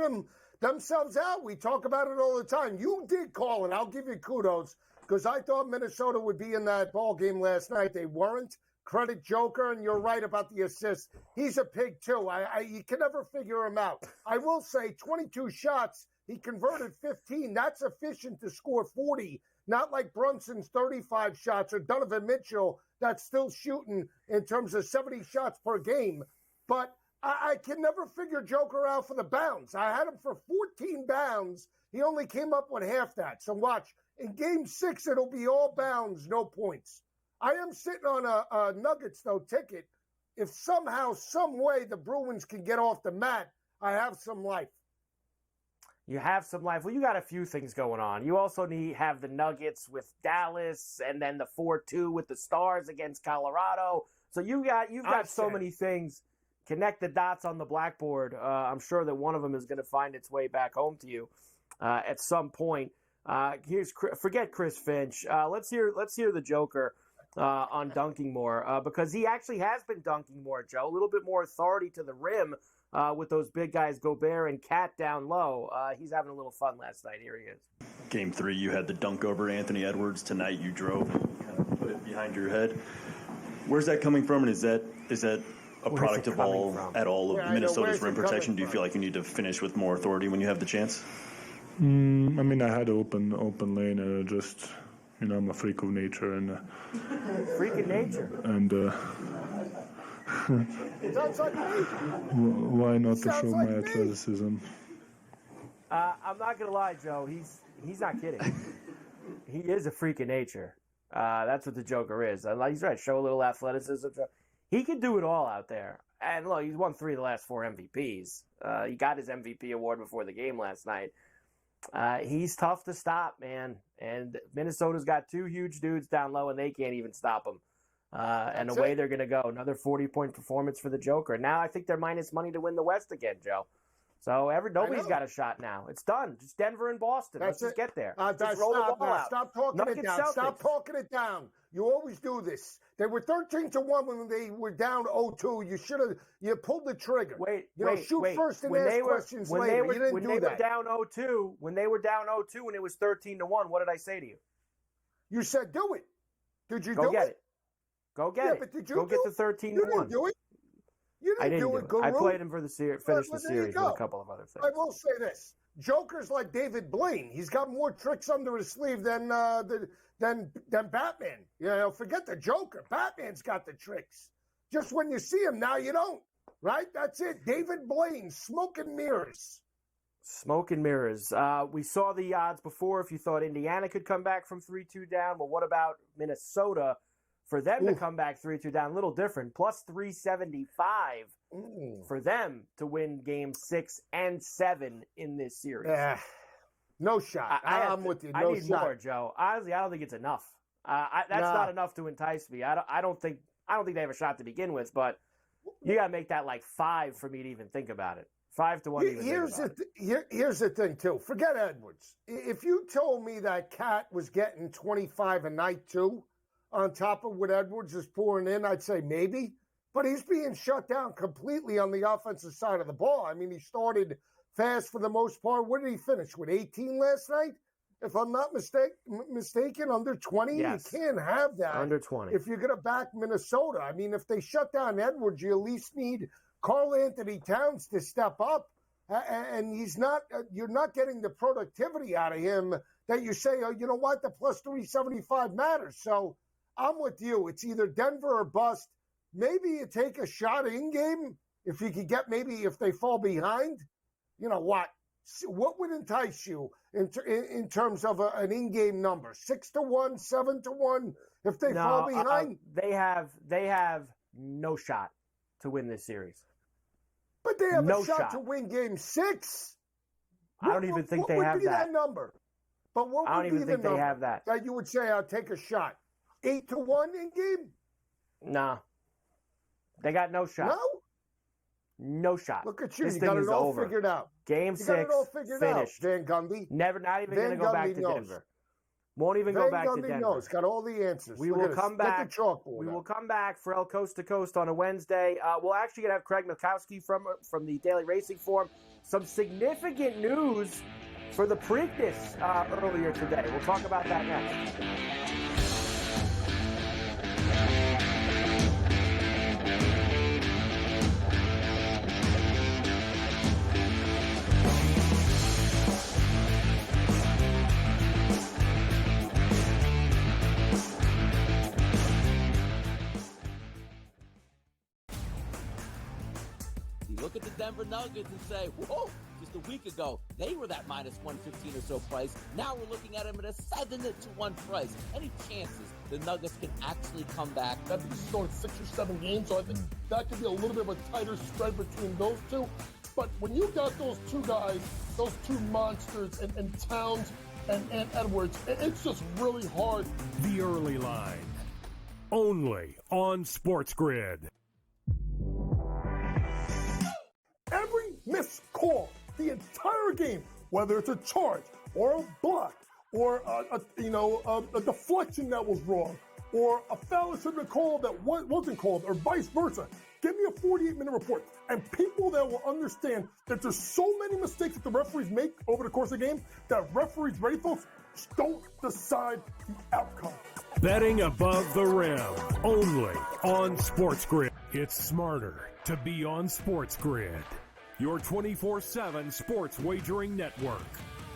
themselves out. We talk about it all the time. You did call it. I'll give you kudos because I thought Minnesota would be in that ball game last night. They weren't. Credit Joker, and you're right about the assist. He's a pig, too. You can never figure him out. I will say 22 shots. He converted 15. That's efficient to score 40. Not like Brunson's 35 shots or Donovan Mitchell that's still shooting in terms of 70 shots per game. But I can never figure Joker out for the bounds. I had him for 14 bounds. He only came up with half that. So watch. In Game 6, it'll be all bounds, no points. I am sitting on a Nuggets, though, ticket. If somehow, some way the Bruins can get off the mat, I have some life. You have some life. Well, you got a few things going on. You also have the Nuggets with Dallas, and then the 4-2 with the Stars against Colorado. So you've got so many things. Connect the dots on the blackboard. I'm sure that one of them is going to find its way back home to you at some point. Forget Chris Finch. Let's hear the Joker on dunking more because he actually has been dunking more, Joe. A little bit more authority to the rim. With those big guys, Gobert and Cat down low. He's having a little fun last night. Here he is. Game 3, you had the dunk over Anthony Edwards. Tonight, you drove and kind of put it behind your head. Where's that coming from? And is that a product of Minnesota's rim protection? Do you feel like you need to finish with more authority when you have the chance? I mean, I had open lane, and just, I'm a freak of nature, and freak of nature, and. Why not to show my athleticism? I'm not gonna lie, Joe. He's not kidding. He is a freak of nature. That's what the Joker is. He's right. Show a little athleticism. He can do it all out there. And look, he's won 3 of the last 4 MVPs. He got his MVP award before the game last night. He's tough to stop, man. And Minnesota's got 2 huge dudes down low, and they can't even stop him. And away they're going to go. Another 40-point performance for the Joker. Now I think they're minus money to win the West again, Joe. So nobody's got a shot now. It's done. Just Denver and Boston. Let's just get there. Just roll the ball out. Stop talking it down. Celtics. Stop talking it down. You always do this. They were 13-1 when they were down 0-2. You pulled the trigger. Shoot first and ask questions later. You didn't do that. When they were down 0-2 and it was 13-1, what did I say to you? You said do it. Did you do it? Go get it. But did you go get the 13-1. You didn't do it. I didn't do it. Guru. I played him for the series. Finished the series with a couple of other things. I will say this: Joker's like David Blaine. He's got more tricks under his sleeve than Batman. Forget the Joker. Batman's got the tricks. Just when you see him, now you don't. Right? That's it. David Blaine, smoke and mirrors. Smoke and mirrors. We saw the odds before. If you thought Indiana could come back from 3-2 down, well, what about Minnesota? For them to come back 3-2 down, a little different. Plus 375 for them to win Game 6 and 7 in this series. No shot. I'm with you. No I need more, Joe. Honestly, I don't think it's enough. That's not enough to entice me. I don't think they have a shot to begin with, but you got to make that like 5 for me to even think about it. 5-1. Here's the thing, too. Forget Edwards. If you told me that Cat was getting 25 a night, too, on top of what Edwards is pouring in, I'd say maybe. But he's being shut down completely on the offensive side of the ball. I mean, he started fast for the most part. What did he finish, with 18 last night? If I'm not mistaken, under 20? Yes. You can't have that. Under 20. If you're going to back Minnesota. I mean, if they shut down Edwards, you at least need Karl Anthony Towns to step up. And you're not getting the productivity out of him that you say, oh, you know what, the plus 375 matters. So I'm with you. It's either Denver or bust. Maybe you take a shot in game if you could get, maybe if they fall behind. You know what? What would entice you in terms of an in-game number? 6-1, 7-1. If they fall behind, they have no shot to win this series. But they have a shot to win Game 6. I don't even think they have that. What would be that number? But what I don't would even be think the they number have that. That you would say, I'll take a shot. 8-1 in game? Nah. They got no shot. No shot. Look at you. This You thing got it is all over. figured out. Game You 6, got it all figured finished. out, Van Gundy. Not even going to Van go back Gundy to knows. Denver. Won't even Van go back to Gundy Denver. knows. Got all the answers. We Look will at come this. back. Get the chalkboard We out. will come back for El Coast to Coast on a Wednesday. We'll actually have Craig Milkowski from the Daily Racing Forum. Some significant news for the Preakness earlier today. We'll talk about that next. Look at the Denver Nuggets and say, whoa, just a week ago, they were that minus 115 or so price. Now we're looking at them at a 7-1 price. Any chances the Nuggets can actually come back? I think this is going 6 or 7 games, so I think that could be a little bit of a tighter spread between those two. But when you got those two guys, those two monsters, and Towns and Edwards, it's just really hard. The early line, only on SportsGrid. Every missed call, the entire game, whether it's a charge or a block or a deflection that was wrong or a foul that should have been called that wasn't called or vice versa. Give me a 48-minute report. And people that will understand that there's so many mistakes that the referees make over the course of the game that referees, ready folks, don't decide the outcome. Betting above the rim, only on SportsGrid. It's smarter to be on SportsGrid. Your 24/7 sports wagering network.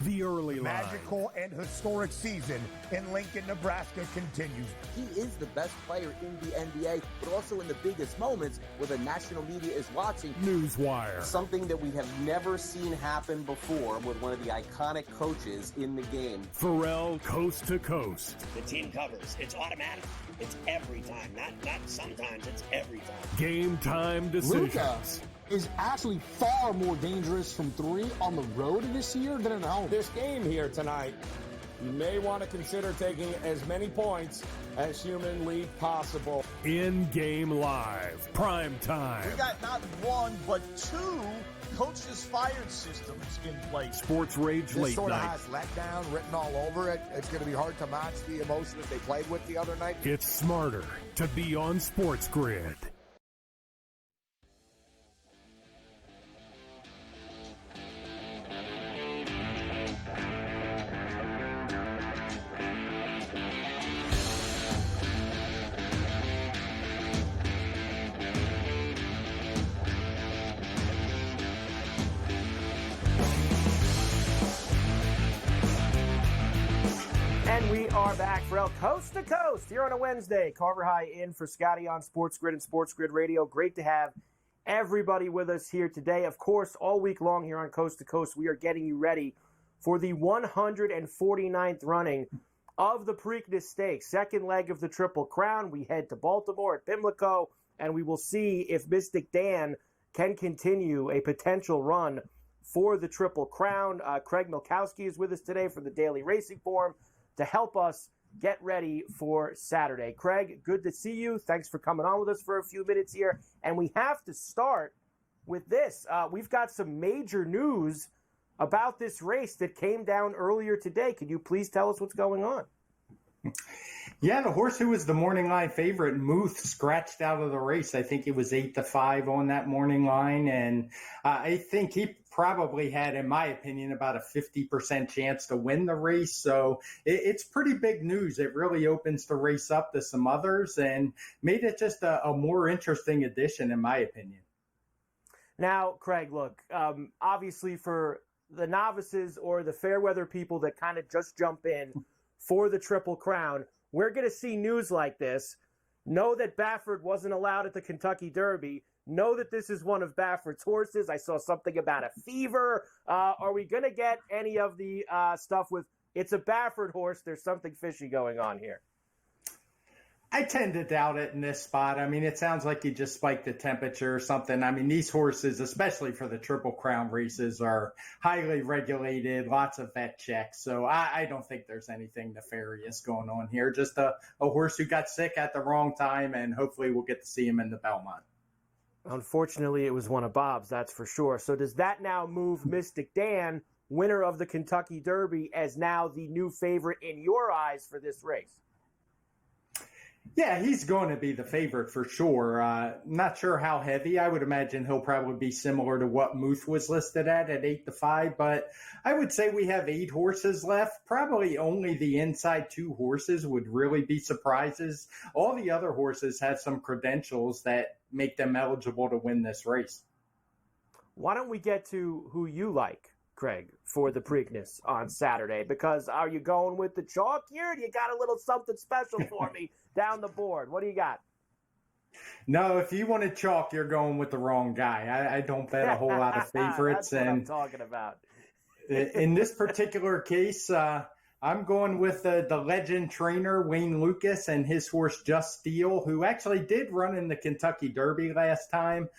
The early line. Magical and historic season in Lincoln, Nebraska continues. He is the best player in the NBA, but also in the biggest moments where the national media is watching. Newswire. Something that we have never seen happen before with one of the iconic coaches in the game. Ferrall coast to coast. The team covers. It's automatic. It's every time. Not sometimes. It's every time. Game time decisions. Luka is actually far more dangerous from 3 on the road this year than at home. This game here tonight, you may want to consider taking as many points as humanly possible. In-game live, prime time. We got not one, but 2 coaches fired systems in place. Sports Rage This late sort of night. has letdown written all over it. It's going to be hard to match the emotion that they played with the other night. It's smarter to be on SportsGrid. And we are back for El Coast to Coast here on a Wednesday. Carver High in for Scotty on SportsGrid and SportsGrid Radio. Great to have everybody with us here today. Of course, all week long here on Coast to Coast, we are getting you ready for the 149th running of the Preakness Stakes, second leg of the Triple Crown. We head to Baltimore at Pimlico, and we will see if Mystic Dan can continue a potential run for the Triple Crown. Craig Milkowski is with us today from the Daily Racing Forum to help us get ready for Saturday. Craig, good to see you. Thanks for coming on with us for a few minutes here. And we have to start with this. We've got some major news about this race that came down earlier today. Could you please tell us what's going on? Yeah, the horse who was the morning line favorite, Muth, scratched out of the race. I think it was 8-5 on that morning line. And I think he probably had, in my opinion, about a 50% chance to win the race. So it's pretty big news. It really opens the race up to some others and made it just a more interesting addition, in my opinion. Now, Craig, look, obviously for the novices or the fair weather people that kind of just jump in for the Triple Crown, we're going to see news like this. Know that Baffert wasn't allowed at the Kentucky Derby. Know that this is one of Baffert's horses. I saw something about a fever. Are we going to get any of the stuff with it's a Baffert horse? There's something fishy going on here. I tend to doubt it in this spot. I mean, it sounds like he just spiked the temperature or something. I mean, these horses, especially for the Triple Crown races, are highly regulated, lots of vet checks. So I don't think there's anything nefarious going on here. Just a horse who got sick at the wrong time, and hopefully we'll get to see him in the Belmont. Unfortunately, it was one of Bob's, that's for sure. So does that now move Mystic Dan, winner of the Kentucky Derby, as now the new favorite in your eyes for this race? Yeah, he's going to be the favorite for sure. Not sure how heavy. I would imagine he'll probably be similar to what Muth was listed at 8-5. But I would say we have 8 horses left. Probably only the inside 2 horses would really be surprises. All the other horses have some credentials that make them eligible to win this race. Why don't we get to who you like, Craig, for the Preakness on Saturday? Because are you going with the chalk here? Or do you got a little something special for me down the board? What do you got? No, if you want to chalk, you're going with the wrong guy. I don't bet a whole lot of favorites. That's what I'm talking about. In this particular case, I'm going with the legend trainer, Wayne Lucas, and his horse, Just Steel, who actually did run in the Kentucky Derby last time.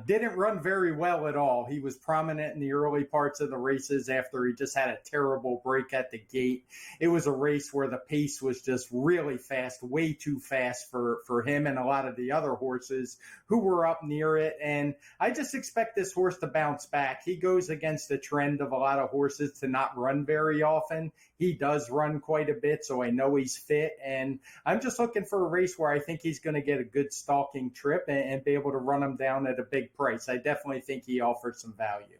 Didn't run very well at all. He was prominent in the early parts of the races after he just had a terrible break at the gate. It was a race where the pace was just really fast, way too fast for him and a lot of the other horses who were up near it. And I just expect this horse to bounce back. He goes against the trend of a lot of horses to not run very often. He does run quite a bit, so I know he's fit. And I'm just looking for a race where I think he's going to get a good stalking trip and be able to run him down at a big price. I definitely think he offers some value.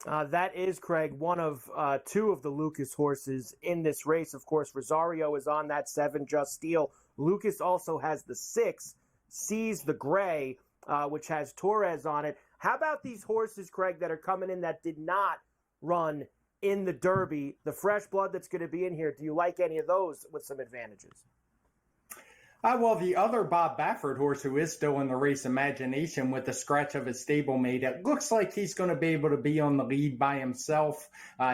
That is, Craig, one of 2 of the Lucas horses in this race. Of course, Rosario is on that 7, Just Steel. Lucas also has the 6, Seize the Gray, which has Torres on it. How about these horses, Craig, that are coming in that did not run in the Derby, the fresh blood that's going to be in here? Do you like any of those with some advantages? Well, the other Bob Baffert horse who is still in the race, Imagination, with the scratch of his stablemate, it looks like he's going to be able to be on the lead by himself.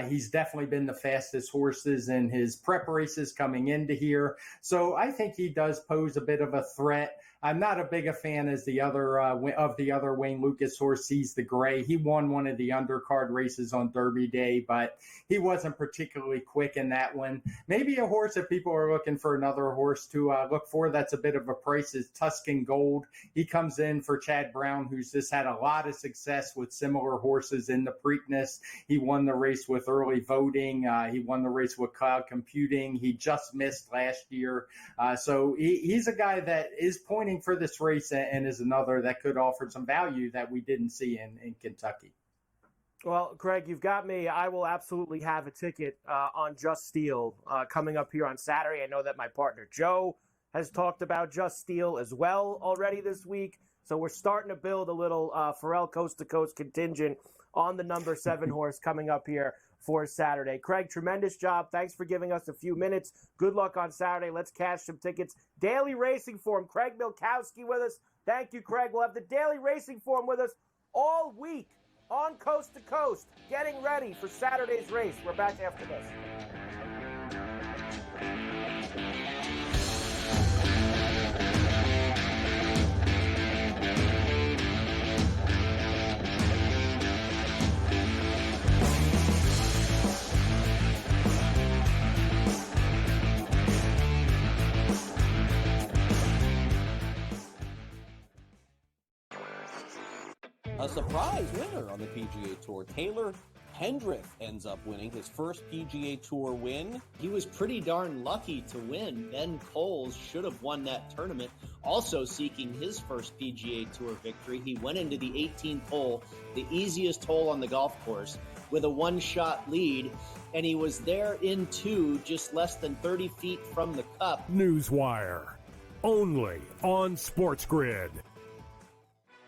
He's definitely been the fastest horses in his prep races coming into here. So I think he does pose a bit of a threat. I'm not a big a fan as the other Wayne Lucas horse, Seize the Gray. He won one of the undercard races on Derby Day, but he wasn't particularly quick in that one. Maybe a horse, if people are looking for another horse to look for that's a bit of a price, is Tuscan Gold. He comes in for Chad Brown, who's just had a lot of success with similar horses in the Preakness. He won the race with Early Voting. He won the race with Cloud Computing. He just missed last year. So he's a guy that is pointing for this race and is another that could offer some value that we didn't see in Kentucky. Well, Craig, you've got me. I will absolutely have a ticket on Just Steel coming up here on Saturday. I know that my partner Joe has talked about Just Steel as well already this week. So we're starting to build a little Ferrall Coast to Coast contingent on the number 7 horse coming up here for Saturday. Craig, tremendous job. Thanks for giving us a few minutes. Good luck on Saturday. Let's cash some tickets. Daily Racing Form, Craig Milkowski with us. Thank you, Craig. We'll have the Daily Racing Form with us all week on Coast to Coast, getting ready for Saturday's race. We're back after this. A surprise winner on the PGA Tour. Taylor Pendrith ends up winning his first PGA Tour win. He was pretty darn lucky to win. Ben Coles should have won that tournament, also seeking his first PGA Tour victory. He went into the 18th hole, the easiest hole on the golf course, with a one-shot lead, and he was there in 2, just less than 30 feet from the cup. Newswire, only on SportsGrid.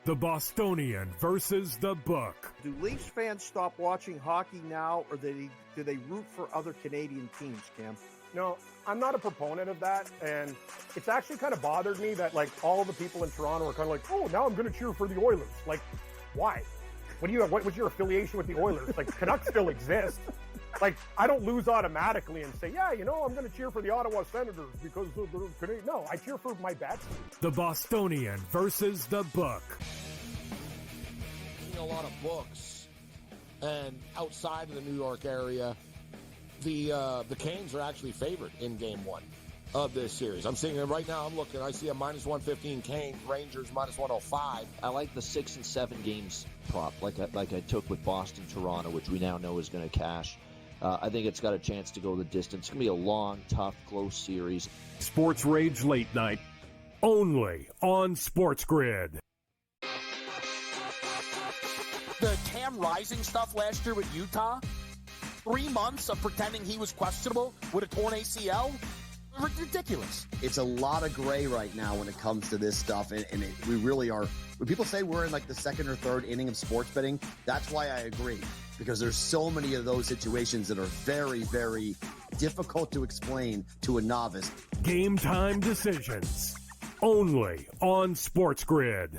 The Bostonian versus the Book. Do Leafs fans stop watching hockey now, or do they root for other Canadian teams, Cam? No, I'm not a proponent of that, and it's actually kind of bothered me that, like, all the people in Toronto are kind of like, oh, now I'm going to cheer for the Oilers. Like, why? What was your affiliation with the Oilers? Like, Canucks still exist. Like, I don't lose automatically and say, yeah, I'm going to cheer for the Ottawa Senators because of the Canadian. No, I cheer for my bats. The Bostonian versus the Book. A lot of books, and outside of the New York area, the Canes are actually favored in Game 1. of this series. I'm seeing it right now. I'm looking. I see a minus 115 Canes, Rangers minus 105. I like the 6 and 7 games prop, like I took with Boston, Toronto, which we now know is going to cash. I think it's got a chance to go the distance. It's going to be a long, tough, close series. Sports Rage Late Night, only on SportsGrid. The Cam Rising stuff last year with Utah, 3 months of pretending he was questionable with a torn ACL, ridiculous. It's a lot of gray right now when it comes to this stuff, and we really are. When people say we're in like the second or third inning of sports betting, that's why I agree, because there's so many of those situations that are very, very difficult to explain to a novice. Game time decisions, only on SportsGrid.